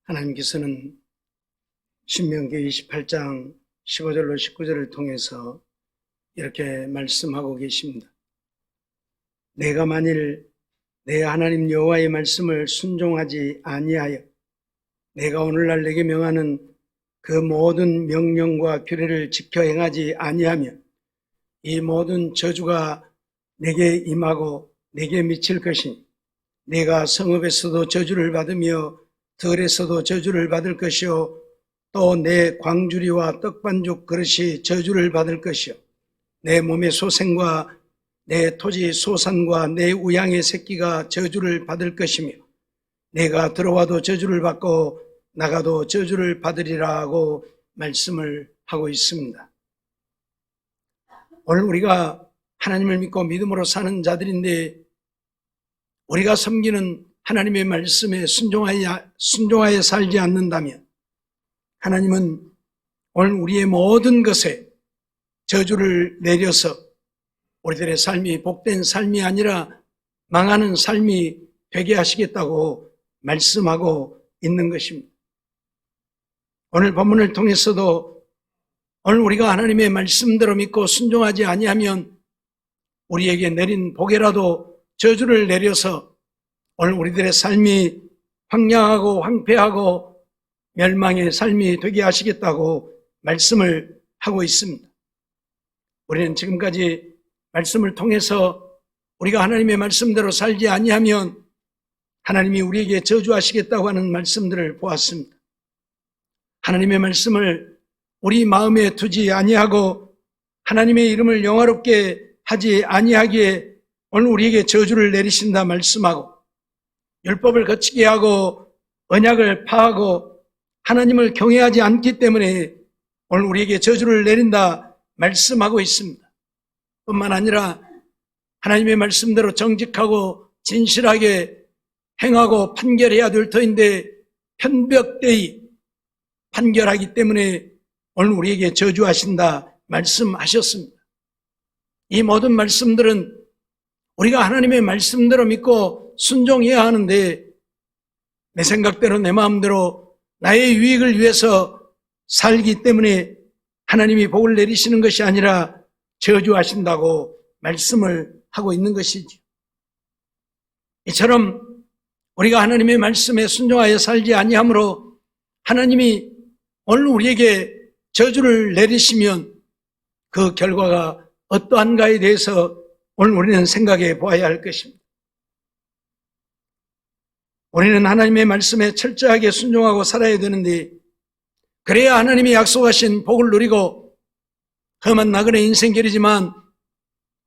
하나님께서는 신명기 28장 15절로 19절을 통해서 이렇게 말씀하고 계십니다. 내가 만일 내 하나님 여호와의 말씀을 순종하지 아니하여 내가 오늘날 내게 명하는 그 모든 명령과 규례를 지켜 행하지 아니하면 이 모든 저주가 내게 임하고 내게 미칠 것이니 내가 성읍에서도 저주를 받으며 들에서도 저주를 받을 것이요 또 내 광주리와 떡반죽 그릇이 저주를 받을 것이요 내 몸의 소생과 내 토지 소산과 내 우양의 새끼가 저주를 받을 것이며 내가 들어와도 저주를 받고 나가도 저주를 받으리라 하고 말씀을 하고 있습니다. 오늘 우리가 하나님을 믿고 믿음으로 사는 자들인데 우리가 섬기는 하나님의 말씀에 순종하여 살지 않는다면 하나님은 오늘 우리의 모든 것에 저주를 내려서 우리들의 삶이 복된 삶이 아니라 망하는 삶이 되게 하시겠다고 말씀하고 있는 것입니다. 오늘 본문을 통해서도 오늘 우리가 하나님의 말씀대로 믿고 순종하지 아니하면 우리에게 내린 복이라도 저주를 내려서 오늘 우리들의 삶이 황량하고 황폐하고 멸망의 삶이 되게 하시겠다고 말씀을 하고 있습니다. 우리는 지금까지 말씀을 통해서 우리가 하나님의 말씀대로 살지 아니하면 하나님이 우리에게 저주하시겠다고 하는 말씀들을 보았습니다. 하나님의 말씀을 우리 마음에 두지 아니하고 하나님의 이름을 영화롭게 하지 아니하기에 오늘 우리에게 저주를 내리신다 말씀하고 율법을 거치게 하고 언약을 파하고 하나님을 경외하지 않기 때문에 오늘 우리에게 저주를 내린다 말씀하고 있습니다. 뿐만 아니라 하나님의 말씀대로 정직하고 진실하게 행하고 판결해야 될 터인데 편벽되이 판결하기 때문에 오늘 우리에게 저주하신다 말씀하셨습니다. 이 모든 말씀들은 우리가 하나님의 말씀대로 믿고 순종해야 하는데 내 생각대로 내 마음대로 나의 유익을 위해서 살기 때문에 하나님이 복을 내리시는 것이 아니라 저주하신다고 말씀을 하고 있는 것이죠. 이처럼 우리가 하나님의 말씀에 순종하여 살지 아니하므로 하나님이 오늘 우리에게 저주를 내리시면 그 결과가 어떠한가에 대해서 오늘 우리는 생각해 보아야 할 것입니다. 우리는 하나님의 말씀에 철저하게 순종하고 살아야 되는데 그래야 하나님이 약속하신 복을 누리고 험한 나그네 인생길이지만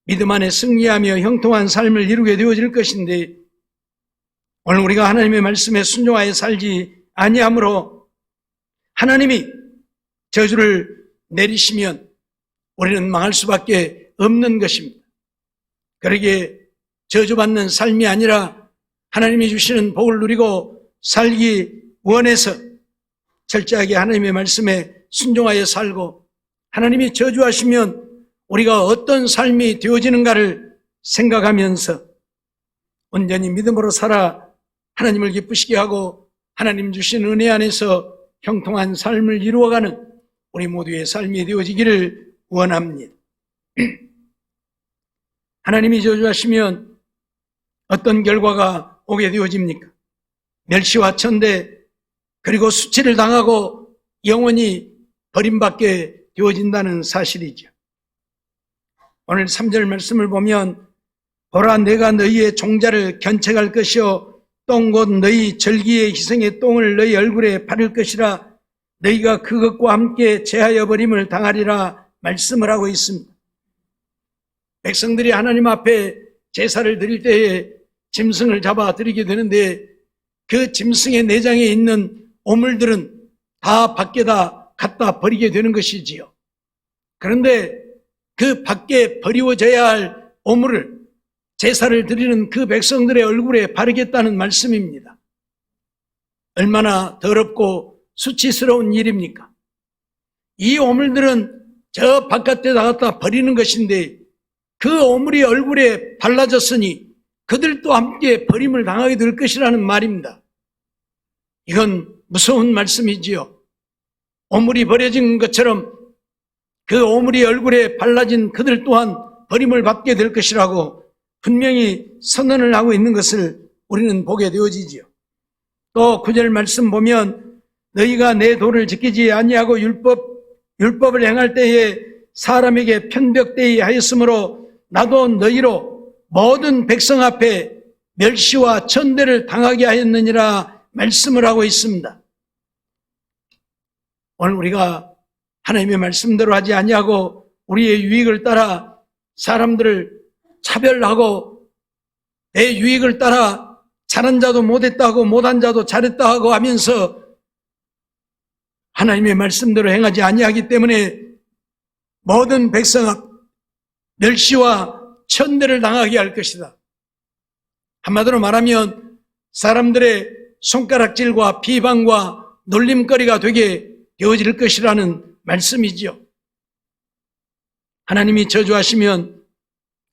믿음 안에 승리하며 형통한 삶을 이루게 되어질 것인데 오늘 우리가 하나님의 말씀에 순종하여 살지 아니하므로 하나님이 저주를 내리시면 우리는 망할 수밖에 없는 것입니다. 그러기에 저주받는 삶이 아니라 하나님이 주시는 복을 누리고 살기 원해서 철저하게 하나님의 말씀에 순종하여 살고 하나님이 저주하시면 우리가 어떤 삶이 되어지는가를 생각하면서 온전히 믿음으로 살아 하나님을 기쁘시게 하고 하나님 주신 은혜 안에서 형통한 삶을 이루어가는 우리 모두의 삶이 되어지기를 원합니다. 하나님이 저주하시면 어떤 결과가 오게 되어집니까? 멸시와 천대 그리고 수치를 당하고 영원히 버림받게 되어진다는 사실이죠. 오늘 3절 말씀을 보면 보라 내가 너희의 종자를 견책할 것이요 똥 곧 너희 절기의 희생의 똥을 너희 얼굴에 바를 것이라 너희가 그것과 함께 제하여 버림을 당하리라 말씀을 하고 있습니다. 백성들이 하나님 앞에 제사를 드릴 때에 짐승을 잡아 드리게 되는데 그 짐승의 내장에 있는 오물들은 다 밖에다 갖다 버리게 되는 것이지요. 그런데 그 밖에 버리워져야 할 오물을 제사를 드리는 그 백성들의 얼굴에 바르겠다는 말씀입니다. 얼마나 더럽고 수치스러운 일입니까? 이 오물들은 저 바깥에다 갖다 버리는 것인데 그 오물이 얼굴에 발라졌으니 그들도 함께 버림을 당하게 될 것이라는 말입니다. 이건 무서운 말씀이지요. 오물이 버려진 것처럼 그 오물이 얼굴에 발라진 그들 또한 버림을 받게 될 것이라고 분명히 선언을 하고 있는 것을 우리는 보게 되어지지요. 또 9절 말씀 보면 너희가 내 도를 지키지 아니하고 율법을 행할 때에 사람에게 편벽되이 하였으므로 나도 너희로 모든 백성 앞에 멸시와 천대를 당하게 하였느니라 말씀을 하고 있습니다. 오늘 우리가 하나님의 말씀대로 하지 아니하고 우리의 유익을 따라 사람들을 차별하고 내 유익을 따라 잘한 자도 못했다 하고 못한 자도 잘했다 하고 하면서 하나님의 말씀대로 행하지 아니하기 때문에 모든 백성 앞 멸시와 천대를 당하게 할 것이다. 한마디로 말하면 사람들의 손가락질과 비방과 놀림거리가 되게 되어질 것이라는 말씀이지요. 하나님이 저주하시면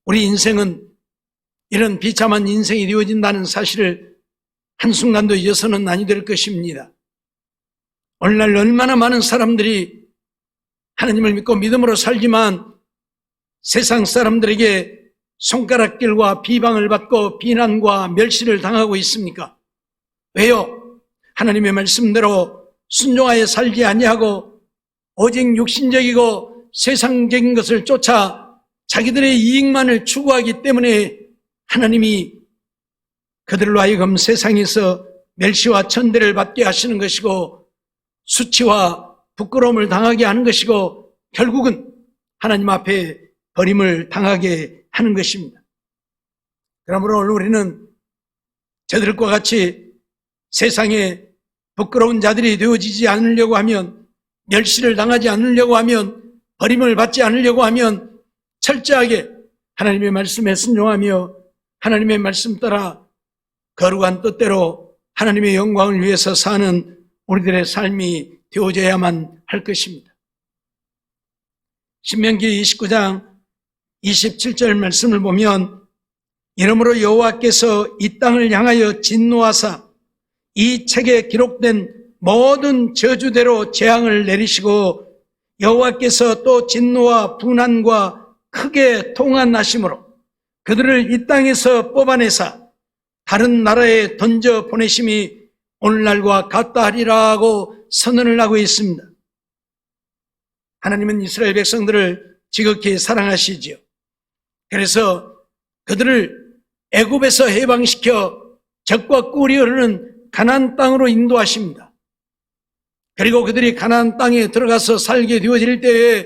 우리 인생은 이런 비참한 인생이 되어진다는 사실을 한순간도 잊어서는 아니 될 것입니다. 오늘날 얼마나 많은 사람들이 하나님을 믿고 믿음으로 살지만 세상 사람들에게 손가락질과 비방을 받고 비난과 멸시를 당하고 있습니까? 왜요? 하나님의 말씀대로 순종하여 살지 아니하고 오직 육신적이고 세상적인 것을 쫓아 자기들의 이익만을 추구하기 때문에 하나님이 그들로 하여금 세상에서 멸시와 천대를 받게 하시는 것이고 수치와 부끄러움을 당하게 하는 것이고 결국은 하나님 앞에 버림을 당하게 하는 것입니다. 그러므로 오늘 우리는 저들과 같이 세상에 부끄러운 자들이 되어지지 않으려고 하면, 멸시를 당하지 않으려고 하면, 버림을 받지 않으려고 하면 철저하게 하나님의 말씀에 순종하며 하나님의 말씀 따라 거룩한 뜻대로 하나님의 영광을 위해서 사는 우리들의 삶이 되어져야만 할 것입니다. 신명기 29장 27절 말씀을 보면 이러므로 여호와께서 이 땅을 향하여 진노하사 이 책에 기록된 모든 저주대로 재앙을 내리시고 여호와께서 또 진노와 분한과 크게 통한하심으로 그들을 이 땅에서 뽑아내사 다른 나라에 던져 보내심이 오늘날과 같다 하리라고 선언을 하고 있습니다. 하나님은 이스라엘 백성들을 지극히 사랑하시지요. 그래서 그들을 애굽에서 해방시켜 젖과 꿀이 흐르는 가나안 땅으로 인도하십니다. 그리고 그들이 가나안 땅에 들어가서 살게 되어질 때에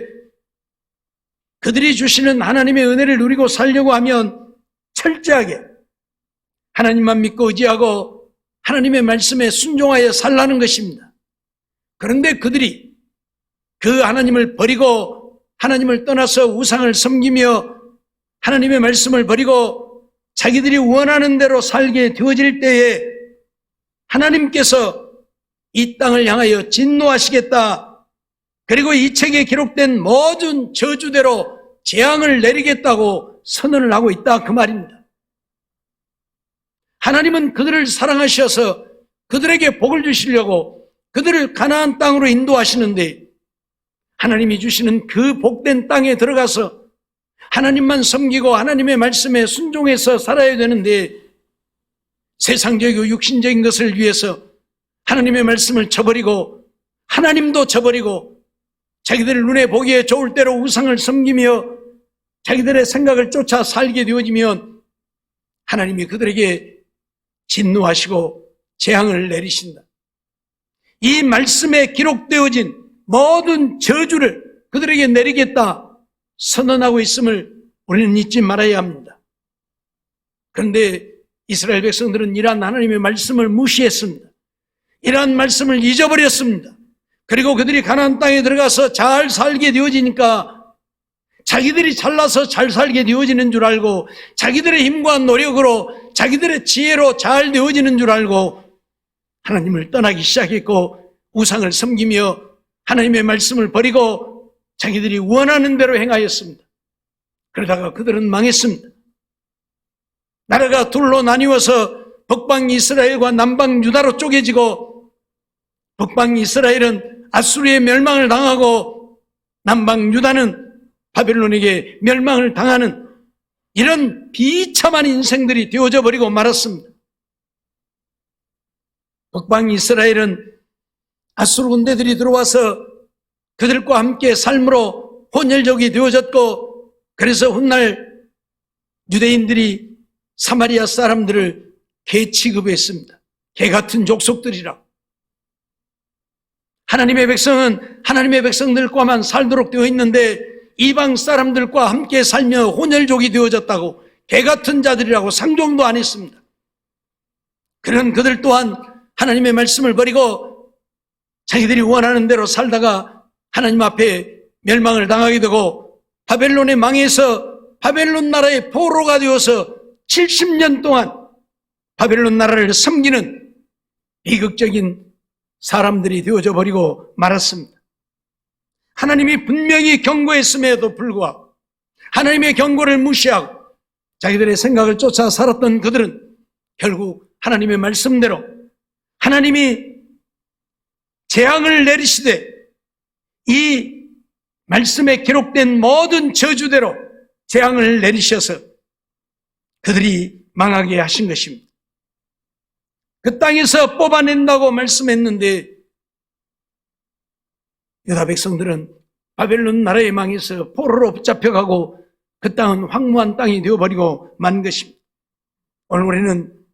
그들이 주시는 하나님의 은혜를 누리고 살려고 하면 철저하게 하나님만 믿고 의지하고 하나님의 말씀에 순종하여 살라는 것입니다. 그런데 그들이 그 하나님을 버리고 하나님을 떠나서 우상을 섬기며 하나님의 말씀을 버리고 자기들이 원하는 대로 살게 되어질 때에 하나님께서 이 땅을 향하여 진노하시겠다. 그리고 이 책에 기록된 모든 저주대로 재앙을 내리겠다고 선언을 하고 있다 그 말입니다. 하나님은 그들을 사랑하셔서 그들에게 복을 주시려고 그들을 가나안 땅으로 인도하시는데 하나님이 주시는 그 복된 땅에 들어가서 하나님만 섬기고 하나님의 말씀에 순종해서 살아야 되는데 세상적이고 육신적인 것을 위해서 하나님의 말씀을 저버리고 하나님도 저버리고 자기들 눈에 보기에 좋을 대로 우상을 섬기며 자기들의 생각을 쫓아 살게 되어지면 하나님이 그들에게 진노하시고 재앙을 내리신다. 이 말씀에 기록되어진 모든 저주를 그들에게 내리겠다 선언하고 있음을 우리는 잊지 말아야 합니다. 그런데 이스라엘 백성들은 이러한 하나님의 말씀을 무시했습니다. 이러한 말씀을 잊어버렸습니다. 그리고 그들이 가나안 땅에 들어가서 잘 살게 되어지니까 자기들이 잘나서 잘 살게 되어지는 줄 알고 자기들의 힘과 노력으로 자기들의 지혜로 잘 되어지는 줄 알고 하나님을 떠나기 시작했고 우상을 섬기며 하나님의 말씀을 버리고 자기들이 원하는 대로 행하였습니다. 그러다가 그들은 망했습니다. 나라가 둘로 나뉘어서 북방 이스라엘과 남방 유다로 쪼개지고 북방 이스라엘은 아수르의 멸망을 당하고 남방 유다는 바벨론에게 멸망을 당하는 이런 비참한 인생들이 되어져 버리고 말았습니다. 북방 이스라엘은 아수르 군대들이 들어와서 그들과 함께 삶으로 혼혈족이 되어졌고, 그래서 훗날 유대인들이 사마리아 사람들을 개 취급했습니다. 개 같은 족속들이라. 하나님의 백성은 하나님의 백성들과만 살도록 되어 있는데 이방 사람들과 함께 살며 혼혈족이 되어졌다고 개 같은 자들이라고 상종도 안 했습니다. 그런 그들 또한 하나님의 말씀을 버리고 자기들이 원하는 대로 살다가 하나님 앞에 멸망을 당하게 되고 바벨론의 망해서 바벨론 나라의 포로가 되어서 70년 동안 바벨론 나라를 섬기는 비극적인 사람들이 되어져 버리고 말았습니다. 하나님이 분명히 경고했음에도 불구하고 하나님의 경고를 무시하고 자기들의 생각을 쫓아 살았던 그들은 결국 하나님의 말씀대로 하나님이 재앙을 내리시되 이 말씀에 기록된 모든 저주대로 재앙을 내리셔서 그들이 망하게 하신 것입니다. 그 땅에서 뽑아낸다고 말씀했는데 유다 백성들은 바벨론 나라의 망에서 포로로 붙잡혀가고 그 땅은 황무한 땅이 되어버리고 만 것입니다. 오늘 우리는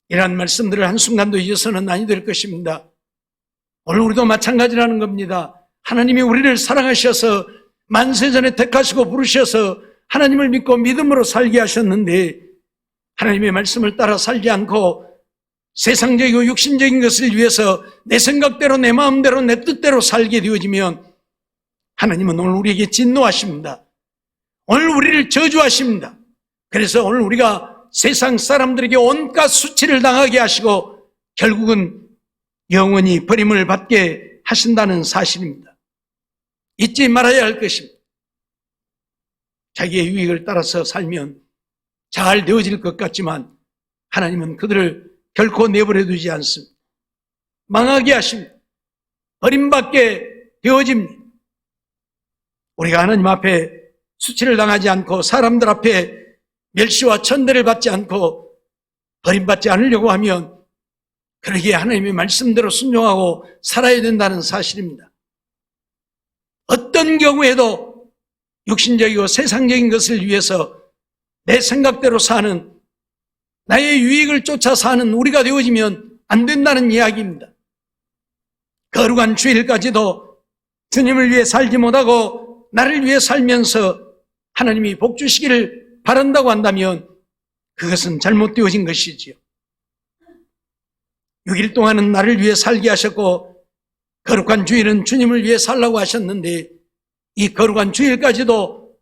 이러한 말씀들을 한순간도 잊어서는 아니 될 것입니다. 오늘 우리도 마찬가지라는 겁니다. 하나님이 우리를 사랑하셔서 만세전에 택하시고 부르셔서 하나님을 믿고 믿음으로 살게 하셨는데 하나님의 말씀을 따라 살지 않고 세상적이고 육신적인 것을 위해서 내 생각대로 내 마음대로 내 뜻대로 살게 되어지면 하나님은 오늘 우리에게 진노하십니다. 오늘 우리를 저주하십니다. 그래서 오늘 우리가 세상 사람들에게 온갖 수치를 당하게 하시고 결국은 영원히 버림을 받게 하신다는 사실입니다. 잊지 말아야 할 것입니다. 자기의 유익을 따라서 살면 잘 되어질 것 같지만 하나님은 그들을 결코 내버려 두지 않습니다. 망하게 하십니다. 버림받게 되어집니다. 우리가 하나님 앞에 수치를 당하지 않고 사람들 앞에 멸시와 천대를 받지 않고 버림받지 않으려고 하면 그러기에 하나님의 말씀대로 순종하고 살아야 된다는 사실입니다. 어떤 경우에도 육신적이고 세상적인 것을 위해서 내 생각대로 사는 나의 유익을 쫓아 사는 우리가 되어지면 안 된다는 이야기입니다. 거룩한 주일까지도 주님을 위해 살지 못하고 나를 위해 살면서 하나님이 복 주시기를 바란다고 한다면 그것은 잘못되어진 것이지요. 6일 동안은 나를 위해 살게 하셨고 거룩한 주일은 주님을 위해 살라고 하셨는데 이 거룩한 주일까지도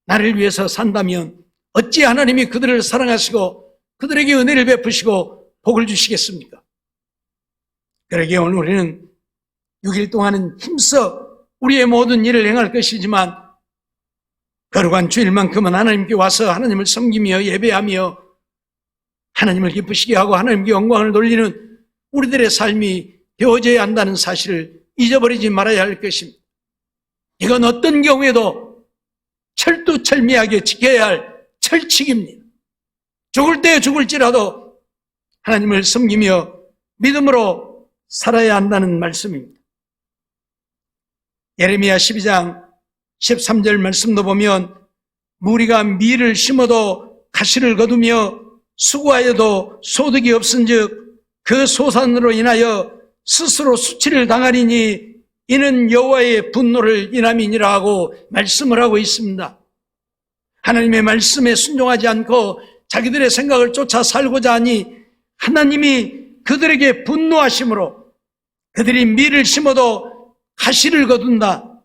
나를 위해서 산다면 어찌 하나님이 그들을 사랑하시고 그들에게 은혜를 베푸시고 복을 주시겠습니까? 그러기에 오늘 우리는 6일 동안은 힘써 우리의 모든 일을 행할 것이지만 거룩한 주일만큼은 하나님께 와서 하나님을 섬기며 예배하며 하나님을 기쁘시게 하고 하나님께 영광을 돌리는 우리들의 삶이 되어져야 한다는 사실을 잊어버리지 말아야 할 것입니다. 이건 어떤 경우에도 철두철미하게 지켜야 할 철칙입니다. 죽을 때 죽을지라도 하나님을 섬기며 믿음으로 살아야 한다는 말씀입니다. 예레미야 12장 13절 말씀도 보면 무리가 밀을 심어도 가시를 거두며 수고하여도 소득이 없은즉 그 소산으로 인하여 스스로 수치를 당하리니 이는 여호와의 분노를 인함이니라 하고 말씀을 하고 있습니다. 하나님의 말씀에 순종하지 않고 자기들의 생각을 쫓아 살고자 하니 하나님이 그들에게 분노하심으로 그들이 밀을 심어도 가시를 거둔다.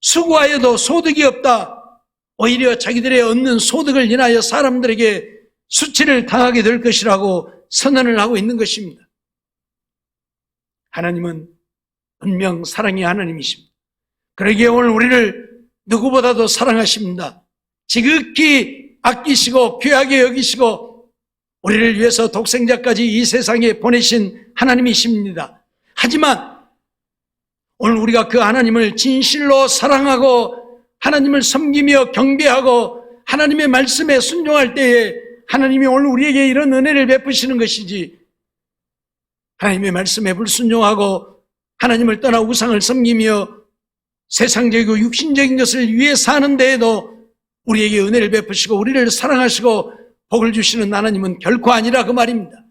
수고하여도 소득이 없다. 오히려 자기들의 얻는 소득을 인하여 사람들에게 수치를 당하게 될 것이라고 선언을 하고 있는 것입니다. 하나님은 분명 사랑의 하나님이십니다. 그러기에 오늘 우리를 누구보다도 사랑하십니다. 지극히 아끼시고 귀하게 여기시고 우리를 위해서 독생자까지 이 세상에 보내신 하나님이십니다. 하지만 오늘 우리가 그 하나님을 진실로 사랑하고 하나님을 섬기며 경배하고 하나님의 말씀에 순종할 때에 하나님이 오늘 우리에게 이런 은혜를 베푸시는 것이지, 하나님의 말씀에 불순종하고 하나님을 떠나 우상을 섬기며 세상적이고 육신적인 것을 위해 사는 데에도 우리에게 은혜를 베푸시고 우리를 사랑하시고 복을 주시는 하나님은 결코 아니라 그 말입니다.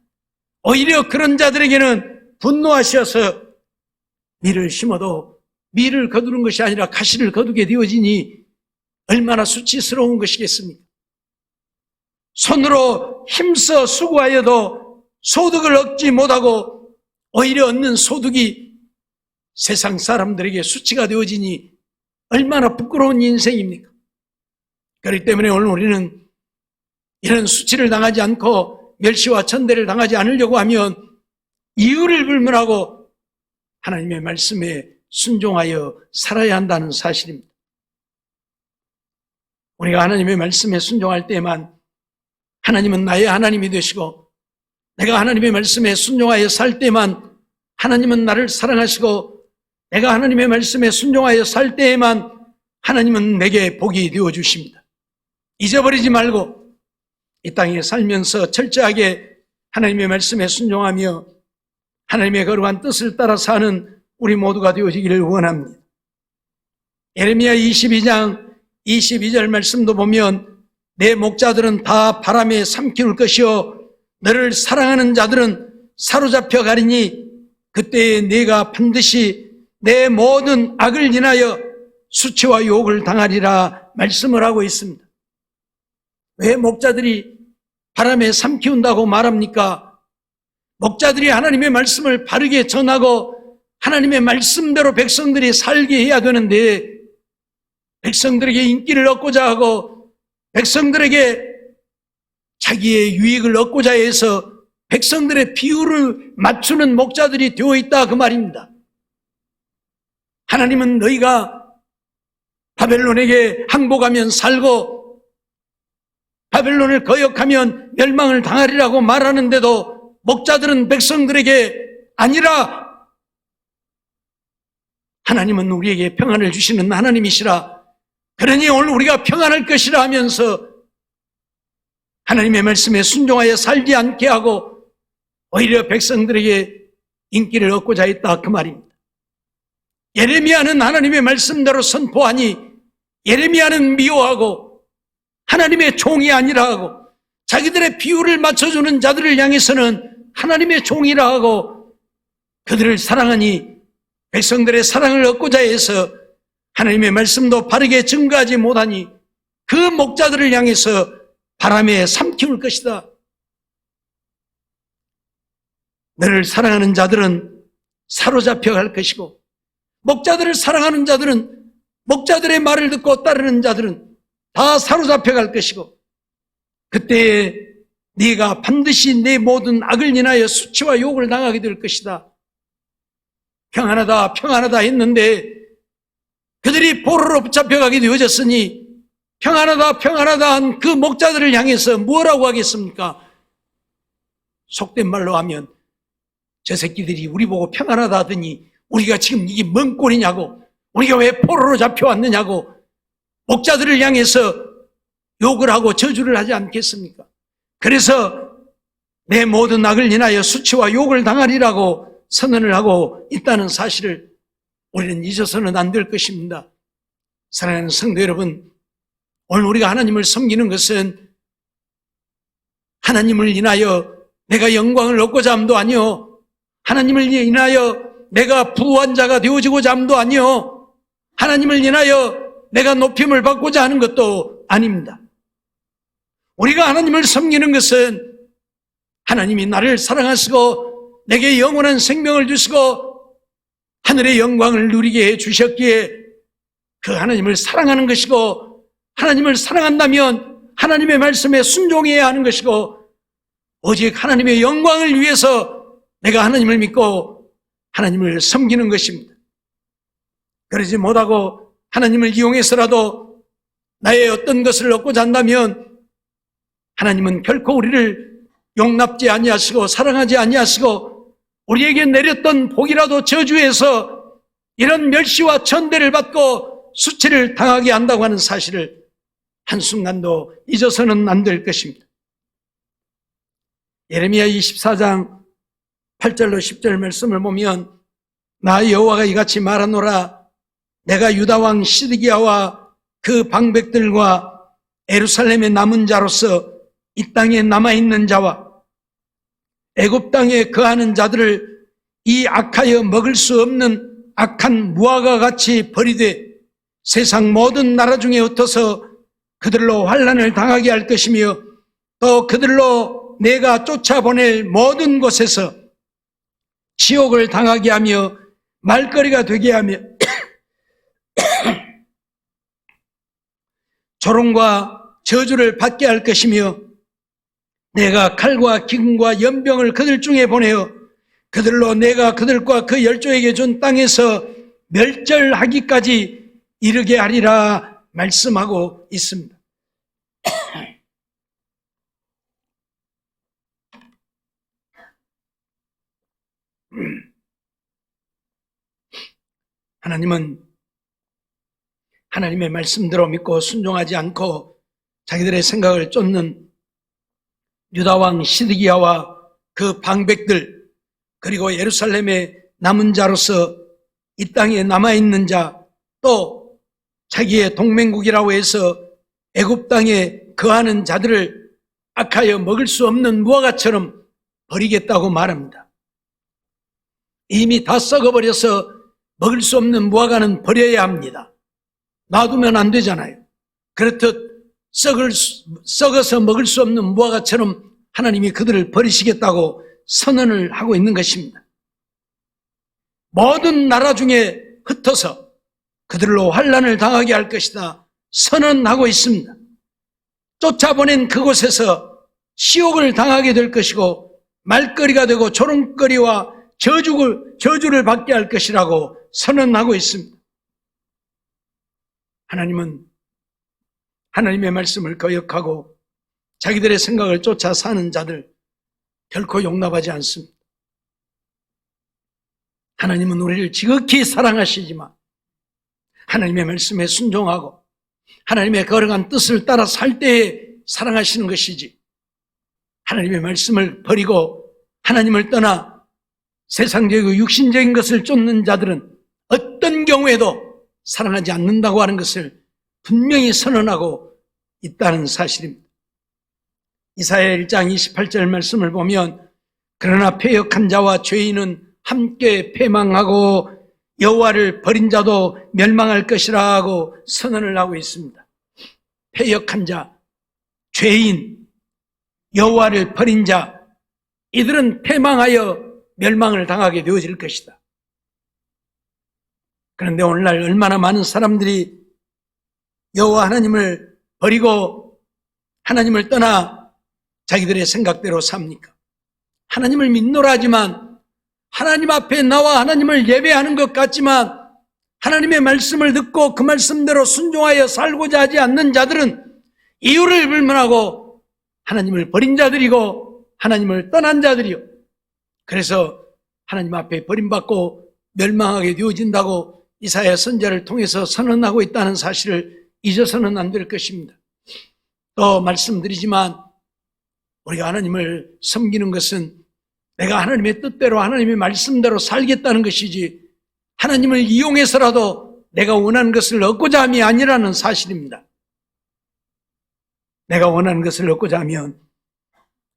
오히려 그런 자들에게는 분노하셔서 밀을 심어도 밀을 거두는 것이 아니라 가시를 거두게 되어지니 얼마나 수치스러운 것이겠습니까? 손으로 힘써 수고하여도 소득을 얻지 못하고 오히려 얻는 소득이 세상 사람들에게 수치가 되어지니 얼마나 부끄러운 인생입니까? 그렇기 때문에 오늘 우리는 이런 수치를 당하지 않고 멸시와 천대를 당하지 않으려고 하면 이유를 불문하고 하나님의 말씀에 순종하여 살아야 한다는 사실입니다. 우리가 하나님의 말씀에 순종할 때만 하나님은 나의 하나님이 되시고, 내가 하나님의 말씀에 순종하여 살 때만 하나님은 나를 사랑하시고, 내가 하나님의 말씀에 순종하여 살 때에만 하나님은 내게 복이 되어 주십니다. 잊어버리지 말고 이 땅에 살면서 철저하게 하나님의 말씀에 순종하며 하나님의 거룩한 뜻을 따라 사는 우리 모두가 되어지기를 원합니다. 예레미야 22장 22절 말씀도 보면 내 목자들은 다 바람에 삼키울 것이요 너를 사랑하는 자들은 사로잡혀 가리니 그때에 네가 반드시 내 모든 악을 인하여 수치와 욕을 당하리라 말씀을 하고 있습니다. 왜 목자들이 바람에 삼키운다고 말합니까? 목자들이 하나님의 말씀을 바르게 전하고 하나님의 말씀대로 백성들이 살게 해야 되는데, 백성들에게 인기를 얻고자 하고 백성들에게 자기의 유익을 얻고자 해서 백성들의 비율을 맞추는 목자들이 되어 있다 그 말입니다. 하나님은 너희가 바벨론에게 항복하면 살고 바벨론을 거역하면 멸망을 당하리라고 말하는데도 목자들은 백성들에게 아니라 하나님은 우리에게 평안을 주시는 하나님이시라, 그러니 오늘 우리가 평안할 것이라 하면서 하나님의 말씀에 순종하여 살지 않게 하고 오히려 백성들에게 인기를 얻고자 했다 그 말입니다. 예레미야는 하나님의 말씀대로 선포하니 예레미야는 미워하고 하나님의 종이 아니라 하고, 자기들의 비율을 맞춰주는 자들을 향해서는 하나님의 종이라 하고, 그들을 사랑하니 백성들의 사랑을 얻고자 해서 하나님의 말씀도 바르게 증거하지 못하니 그 목자들을 향해서 바람에 삼키울 것이다. 너를 사랑하는 자들은 사로잡혀 갈 것이고, 목자들을 사랑하는 자들은, 목자들의 말을 듣고 따르는 자들은 다 사로잡혀 갈 것이고, 그때에 네가 반드시 내 모든 악을 인하여 수치와 욕을 당하게 될 것이다. 평안하다 평안하다 했는데 그들이 포로로 붙잡혀가게 되어졌으니 평안하다 평안하다 한 그 목자들을 향해서 뭐라고 하겠습니까? 속된 말로 하면 저 새끼들이 우리 보고 평안하다 하더니 우리가 지금 이게 뭔 꼴이냐고, 우리가 왜 포로로 잡혀왔느냐고 목자들을 향해서 욕을 하고 저주를 하지 않겠습니까? 그래서 내 모든 악을 인하여 수치와 욕을 당하리라고 선언을 하고 있다는 사실을 우리는 잊어서는 안 될 것입니다. 사랑하는 성도 여러분, 오늘 우리가 하나님을 섬기는 것은 하나님을 인하여 내가 영광을 얻고자 함도 아니요, 하나님을 인하여 내가 부한 자가 되어지고자 함도 아니요, 하나님을 인하여 내가 높임을 받고자 하는 것도 아닙니다. 우리가 하나님을 섬기는 것은 하나님이 나를 사랑하시고 내게 영원한 생명을 주시고 하늘의 영광을 누리게 해 주셨기에 그 하나님을 사랑하는 것이고, 하나님을 사랑한다면 하나님의 말씀에 순종해야 하는 것이고, 오직 하나님의 영광을 위해서 내가 하나님을 믿고 하나님을 섬기는 것입니다. 그러지 못하고 하나님을 이용해서라도 나의 어떤 것을 얻고자 한다면 하나님은 결코 우리를 용납지 아니하시고 사랑하지 아니하시고 우리에게 내렸던 복이라도 저주해서 이런 멸시와 천대를 받고 수치를 당하게 한다고 하는 사실을 한순간도 잊어서는 안 될 것입니다. 예레미야 24장 8절로 10절 말씀을 보면 나 여호와가 이같이 말하노라 내가 유다 왕 시드기야와 그 방백들과 예루살렘의 남은 자로서 이 땅에 남아있는 자와 애굽 땅에 거하는 자들을 이 악하여 먹을 수 없는 악한 무화과 같이 버리되 세상 모든 나라 중에 흩어서 그들로 환난을 당하게 할 것이며 또 그들로 내가 쫓아보낼 모든 곳에서 지옥을 당하게 하며 말거리가 되게 하며 조롱과 저주를 받게 할 것이며 내가 칼과 기근과 연병을 그들 중에 보내어 그들로 내가 그들과 그 열조에게 준 땅에서 멸절하기까지 이르게 하리라 말씀하고 있습니다. 하나님은 하나님의 말씀대로 믿고 순종하지 않고 자기들의 생각을 쫓는 유다왕 시드기야와 그 방백들 그리고 예루살렘의 남은 자로서 이 땅에 남아있는 자 또 자기의 동맹국이라고 해서 애굽 땅에 거하는 자들을 악하여 먹을 수 없는 무화과처럼 버리겠다고 말합니다. 이미 다 썩어버려서 먹을 수 없는 무화과는 버려야 합니다. 놔두면 안 되잖아요. 그렇듯 썩어서 먹을 수 없는 무화과처럼 하나님이 그들을 버리시겠다고 선언을 하고 있는 것입니다. 모든 나라 중에 흩어서 그들로 환난을 당하게 할 것이다 선언하고 있습니다. 쫓아보낸 그곳에서 시옥을 당하게 될 것이고 말거리가 되고 조롱거리와 저주를 받게 할 것이라고 선언하고 있습니다. 하나님은 하나님의 말씀을 거역하고 자기들의 생각을 쫓아 사는 자들 결코 용납하지 않습니다. 하나님은 우리를 지극히 사랑하시지만 하나님의 말씀에 순종하고 하나님의 거룩한 뜻을 따라 살 때에 사랑하시는 것이지 하나님의 말씀을 버리고 하나님을 떠나 세상적이고 육신적인 것을 쫓는 자들은 어떤 경우에도 사랑하지 않는다고 하는 것을 분명히 선언하고 있다는 사실입니다. 이사야 1장 28절 말씀을 보면 그러나 패역한 자와 죄인은 함께 패망하고 여호와를 버린 자도 멸망할 것이라 하고 선언을 하고 있습니다. 패역한 자, 죄인, 여호와를 버린 자 이들은 패망하여 멸망을 당하게 되어질 것이다. 그런데 오늘날 얼마나 많은 사람들이 여호와 하나님을 버리고 하나님을 떠나 자기들의 생각대로 삽니까? 하나님을 믿노라 하지만 하나님 앞에 나와 하나님을 예배하는 것 같지만 하나님의 말씀을 듣고 그 말씀대로 순종하여 살고자 하지 않는 자들은 이유를 불문하고 하나님을 버린 자들이고 하나님을 떠난 자들이요. 그래서 하나님 앞에 버림받고 멸망하게 되어진다고 이사야 선지자를 통해서 선언하고 있다는 사실을 잊어서는 안 될 것입니다. 또 말씀드리지만 우리가 하나님을 섬기는 것은 내가 하나님의 뜻대로 하나님의 말씀대로 살겠다는 것이지 하나님을 이용해서라도 내가 원하는 것을 얻고자 함이 아니라는 사실입니다. 내가 원하는 것을 얻고자 하면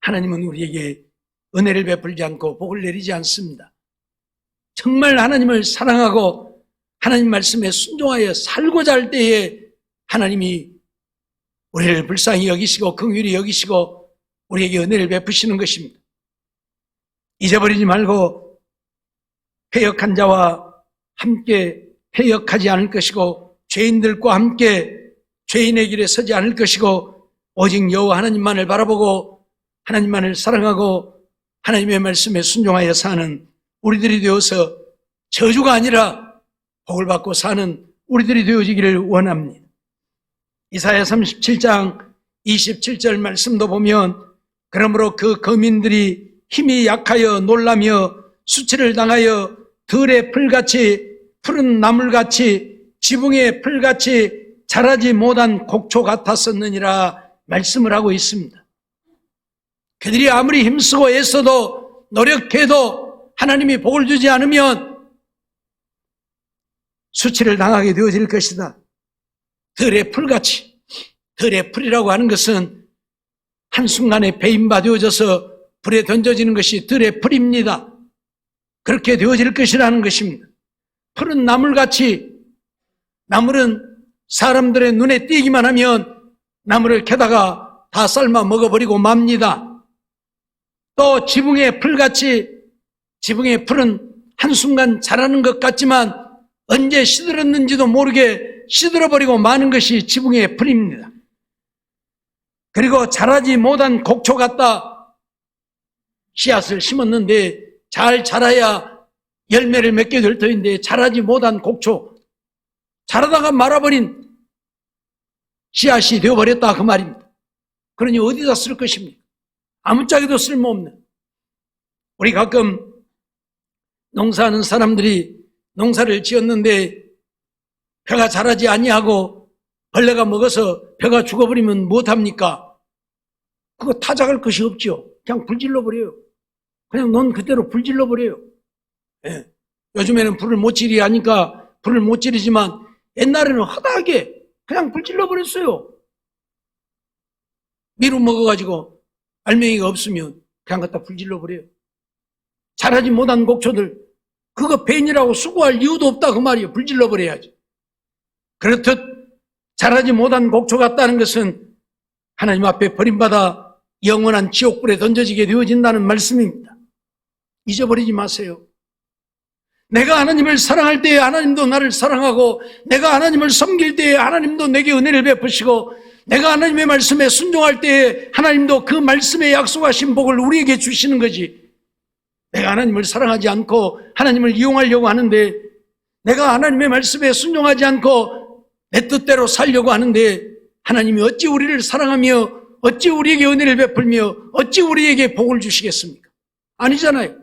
하나님은 우리에게 은혜를 베풀지 않고 복을 내리지 않습니다. 정말 하나님을 사랑하고 하나님 말씀에 순종하여 살고자 할 때에 하나님이 우리를 불쌍히 여기시고 긍휼히 여기시고 우리에게 은혜를 베푸시는 것입니다. 잊어버리지 말고 패역한 자와 함께 패역하지 않을 것이고 죄인들과 함께 죄인의 길에 서지 않을 것이고 오직 여호와 하나님만을 바라보고 하나님만을 사랑하고 하나님의 말씀에 순종하여 사는 우리들이 되어서 저주가 아니라 복을 받고 사는 우리들이 되어지기를 원합니다. 이사야 37장 27절 말씀도 보면 그러므로 그 거민들이 힘이 약하여 놀라며 수치를 당하여 들의 풀같이 푸른 나물같이 지붕의 풀같이 자라지 못한 곡초 같았었느니라 말씀을 하고 있습니다. 그들이 아무리 힘쓰고 애써도 노력해도 하나님이 복을 주지 않으면 수치를 당하게 되어질 것이다. 들의 풀같이, 들의 풀이라고 하는 것은 한순간에 배임바 되어져서 불에 던져지는 것이 들의 풀입니다. 그렇게 되어질 것이라는 것입니다. 풀은 나물같이, 나물은 사람들의 눈에 띄기만 하면 나물을 캐다가 다 삶아 먹어버리고 맙니다. 또 지붕의 풀같이, 지붕의 풀은 한순간 자라는 것 같지만 언제 시들었는지도 모르게 시들어버리고 마는 것이 지붕의 풀입니다. 그리고 자라지 못한 곡초 같다. 씨앗을 심었는데 잘 자라야 열매를 맺게 될 터인데 자라지 못한 곡초, 자라다가 말아버린 씨앗이 되어버렸다 그 말입니다. 그러니 어디다 쓸 것입니까? 아무짝에도 쓸모없는. 우리 가끔 농사하는 사람들이 농사를 지었는데 벼가 자라지 아니하고 벌레가 먹어서 벼가 죽어버리면 무엇합니까? 그거 타작할 것이 없죠. 그냥 불질러버려요. 그냥 논 그대로 불질러버려요. 예. 요즘에는 불을 못 지르게 하니까 불을 못 지르지만 옛날에는 허다하게 그냥 불질러버렸어요. 미루 먹어가지고 알맹이가 없으면 그냥 갖다 불질러버려요. 자라지 못한 곡초들 그거 벤이라고 수고할 이유도 없다 그 말이에요. 불질러버려야지. 그렇듯 자라지 못한 곡초 같다는 것은 하나님 앞에 버림받아 영원한 지옥불에 던져지게 되어진다는 말씀입니다. 잊어버리지 마세요. 내가 하나님을 사랑할 때에 하나님도 나를 사랑하고, 내가 하나님을 섬길 때에 하나님도 내게 은혜를 베푸시고, 내가 하나님의 말씀에 순종할 때에 하나님도 그 말씀에 약속하신 복을 우리에게 주시는 거지. 내가 하나님을 사랑하지 않고 하나님을 이용하려고 하는데, 내가 하나님의 말씀에 순종하지 않고 내 뜻대로 살려고 하는데 하나님이 어찌 우리를 사랑하며 어찌 우리에게 은혜를 베풀며 어찌 우리에게 복을 주시겠습니까? 아니잖아요.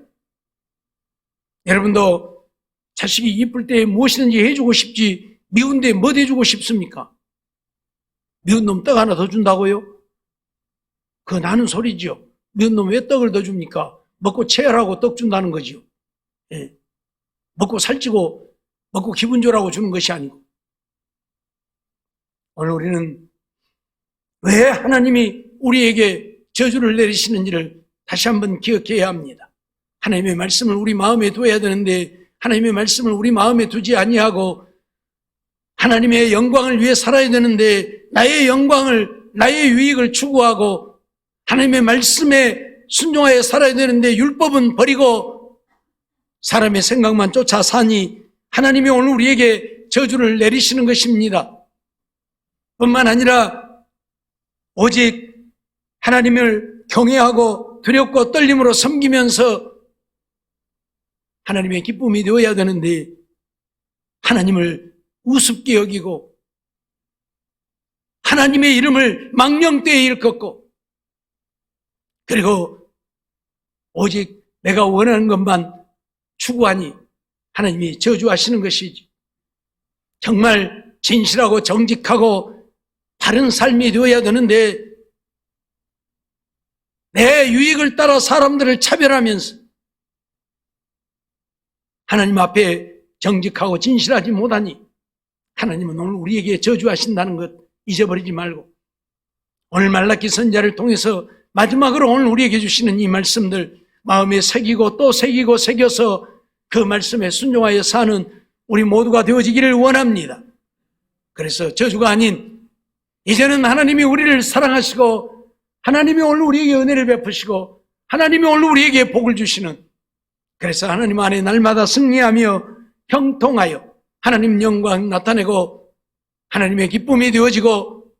여러분도 자식이 이쁠 때 무엇이든지 해주고 싶지 미운데 뭐 해주고 싶습니까? 미운 놈 떡 하나 더 준다고요? 그거 나는 소리죠. 미운 놈 왜 떡을 더 줍니까? 먹고 체열하고 떡 준다는 거죠. 예. 먹고 살찌고 먹고 기분 좋으라고 주는 것이 아니고. 오늘 우리는 왜 하나님이 우리에게 저주를 내리시는지를 다시 한번 기억해야 합니다. 하나님의 말씀을 우리 마음에 둬야 되는데 하나님의 말씀을 우리 마음에 두지 아니하고 하나님의 영광을 위해 살아야 되는데 나의 영광을, 나의 유익을 추구하고 하나님의 말씀에 순종하여 살아야 되는데 율법은 버리고 사람의 생각만 쫓아 사니 하나님이 오늘 우리에게 저주를 내리시는 것입니다. 뿐만 아니라 오직 하나님을 경외하고 두렵고 떨림으로 섬기면서 하나님의 기쁨이 되어야 되는데 하나님을 우습게 여기고 하나님의 이름을 망령되이 일컫고 그리고 오직 내가 원하는 것만 추구하니 하나님이 저주하시는 것이지. 정말 진실하고 정직하고 바른 삶이 되어야 되는데 내 유익을 따라 사람들을 차별하면서 하나님 앞에 정직하고 진실하지 못하니 하나님은 오늘 우리에게 저주하신다는 것 잊어버리지 말고 오늘 말라기 선지자를 통해서 마지막으로 오늘 우리에게 주시는 이 말씀들 마음에 새기고 또 새기고 새겨서 그 말씀에 순종하여 사는 우리 모두가 되어지기를 원합니다. 그래서 저주가 아닌 이제는 하나님이 우리를 사랑하시고 하나님이 오늘 우리에게 은혜를 베푸시고 하나님이 오늘 우리에게 복을 주시는 그래서 하나님 안에 날마다 승리하며 형통하여 하나님 영광 나타내고 하나님의 기쁨이 되어지고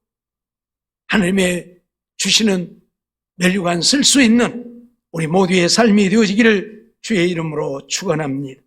하나님의 주시는 멸류관 쓸 수 있는 우리 모두의 삶이 되어지기를 주의 이름으로 축원합니다.